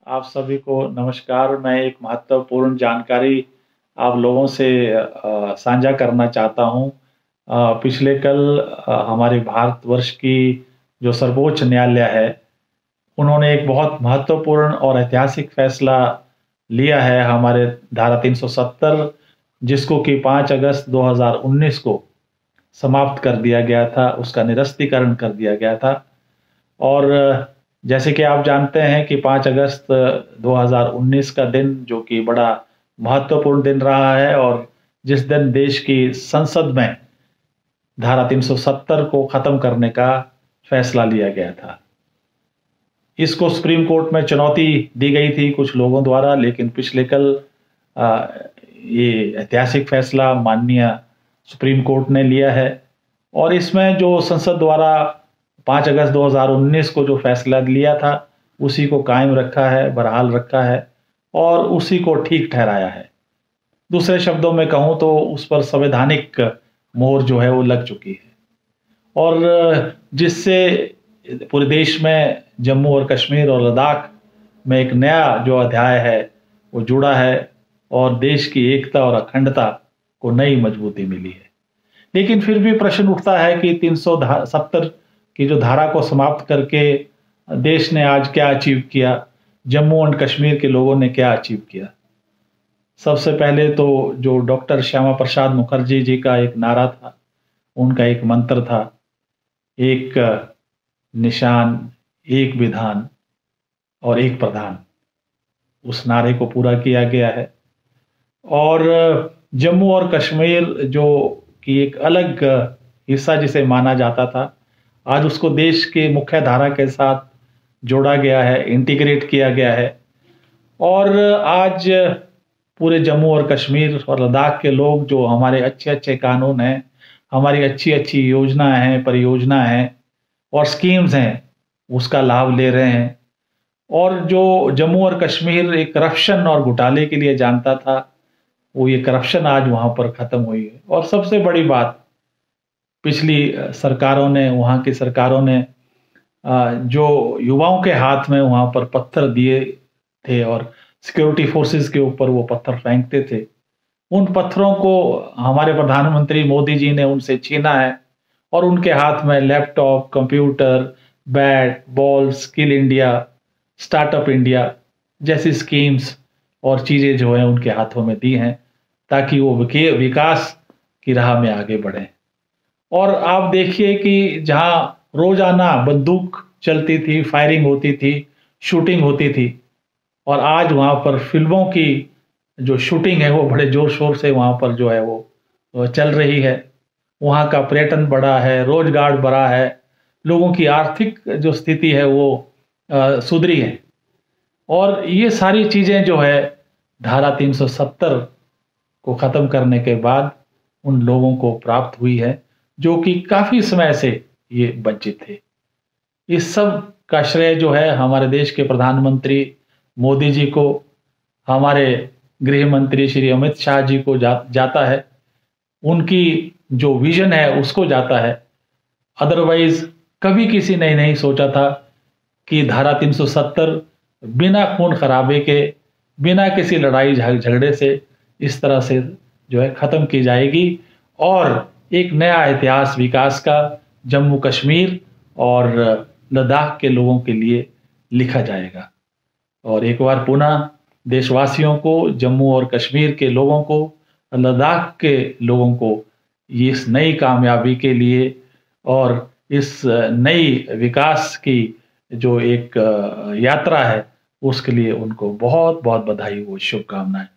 आप सभी को नमस्कार। मैं एक महत्वपूर्ण जानकारी आप लोगों से साझा करना चाहता हूं। पिछले कल हमारे भारतवर्ष की जो सर्वोच्च न्यायालय है, उन्होंने एक बहुत महत्वपूर्ण और ऐतिहासिक फैसला लिया है। हमारे धारा 370, जिसको कि 5 अगस्त 2019 को समाप्त कर दिया गया था, उसका निरस्तीकरण कर दिया गया था। और जैसे कि आप जानते हैं कि 5 अगस्त 2019 का दिन जो कि बड़ा महत्वपूर्ण दिन रहा है, और जिस दिन देश की संसद में धारा 370 को खत्म करने का फैसला लिया गया था। इसको सुप्रीम कोर्ट में चुनौती दी गई थी कुछ लोगों द्वारा, लेकिन पिछले कल ये ऐतिहासिक फैसला माननीय सुप्रीम कोर्ट ने लिया है। और इसमें जो संसद द्वारा 5 अगस्त 2019 को जो फैसला लिया था, उसी को कायम रखा है, बरहाल रखा है और उसी को ठीक ठहराया है। दूसरे शब्दों में कहूं तो उस पर संवैधानिक मोहर जो है वो लग चुकी है, और जिससे पूरे देश में जम्मू और कश्मीर और लद्दाख में एक नया जो अध्याय है वो जुड़ा है, और देश की एकता और अखंडता को नई मजबूती मिली है। लेकिन फिर भी प्रश्न उठता है कि 370 की जो धारा को समाप्त करके देश ने आज क्या अचीव किया, जम्मू एंड कश्मीर के लोगों ने क्या अचीव किया। सबसे पहले तो जो डॉक्टर श्यामा प्रसाद मुखर्जी जी का एक नारा था, उनका एक मंत्र था, एक निशान, एक विधान और एक प्रधान। उस नारे को पूरा किया गया है। और जम्मू और कश्मीर जो कि एक अलग हिस्सा जिसे माना जाता था, आज उसको देश के मुख्य धारा के साथ जोड़ा गया है, इंटीग्रेट किया गया है। और आज पूरे जम्मू और कश्मीर और लद्दाख के लोग जो हमारे अच्छे अच्छे कानून हैं, हमारी अच्छी अच्छी योजना हैं, परियोजना हैं और स्कीम्स हैं, उसका लाभ ले रहे हैं। और जो जम्मू और कश्मीर एक करप्शन और घोटाले के लिए जानता था, वो ये करप्शन आज वहाँ पर ख़त्म हुई है। और सबसे बड़ी बात, पिछली सरकारों ने, वहाँ की सरकारों ने जो युवाओं के हाथ में वहाँ पर पत्थर दिए थे और सिक्योरिटी फोर्सेस के ऊपर वो पत्थर फेंकते थे, उन पत्थरों को हमारे प्रधानमंत्री मोदी जी ने उनसे छीना है और उनके हाथ में laptop, computer, bat, ball, skill India, startup India जैसी स्कीम्स और चीज़ें जो हैं उनके हाथों में दी हैं, ताकि वो विकास की राह में आगे बढ़ें। और आप देखिए कि जहां रोजाना बंदूक चलती थी, फायरिंग होती थी, शूटिंग होती थी, और आज वहां पर फिल्मों की जो शूटिंग है वो बड़े जोर शोर से वहां पर जो है वो चल रही है। वहां का पर्यटन बढ़ा है, रोजगार बढ़ा है, लोगों की आर्थिक जो स्थिति है वो सुधरी है। और ये सारी चीजें जो है धारा 370 को खत्म करने के बाद उन लोगों को प्राप्त हुई है जो कि काफी समय से ये वंचित थे। इस सब का श्रेय जो है हमारे देश के प्रधानमंत्री मोदी जी को, हमारे गृह मंत्री श्री अमित शाह जी को जाता है। उनकी जो विजन है उसको जाता है। अदरवाइज कभी किसी ने नहीं सोचा था कि धारा 370 बिना खून खराबे के, बिना किसी लड़ाई झगड़े से इस तरह से जो है खत्म की जाएगी, और एक नया इतिहास विकास का जम्मू कश्मीर और लद्दाख के लोगों के लिए लिखा जाएगा। और एक बार पुनः देशवासियों को, जम्मू और कश्मीर के लोगों को, लद्दाख के लोगों को इस नई कामयाबी के लिए और इस नई विकास की जो एक यात्रा है उसके लिए उनको बहुत बहुत बधाई हो, शुभकामनाएं।